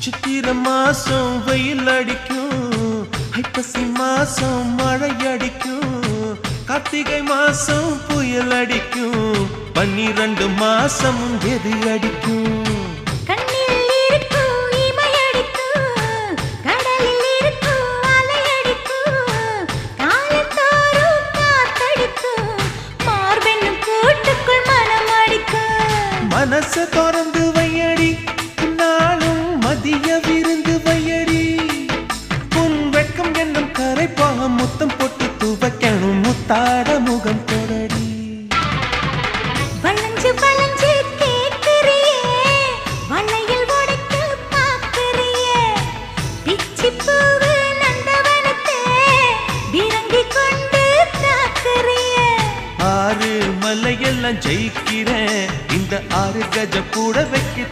சித்திர மாசம் வெயில் அடிக்கும், ஐப்பசி மாசம் மழை அடிக்கும், கார்த்திகை மாசம் புயல் அடிக்கும், 12 மாசம் எது அடிக்கும்? மனச திறந்து வையடி, நாளும் மதிய விருந்து வையடி, உன் வெட்கம் என்னும் கரைப்பாக முத்தம் போட்டு துவைக்கணும், முத்தாட முகம் தொடடி. வளைஞ்சு வளைஞ்சு கேட்கிறியே, வளையல் உடைக்க பார்க்கிறியே, பிச்சி பூவு நந்தவனத்தை விரங்கி கொண்டு தாக்குறியே. 6 மலையெல்லாம் ஜெயிக்கிறேன், இந்த 6 கஜ கூட வைக்க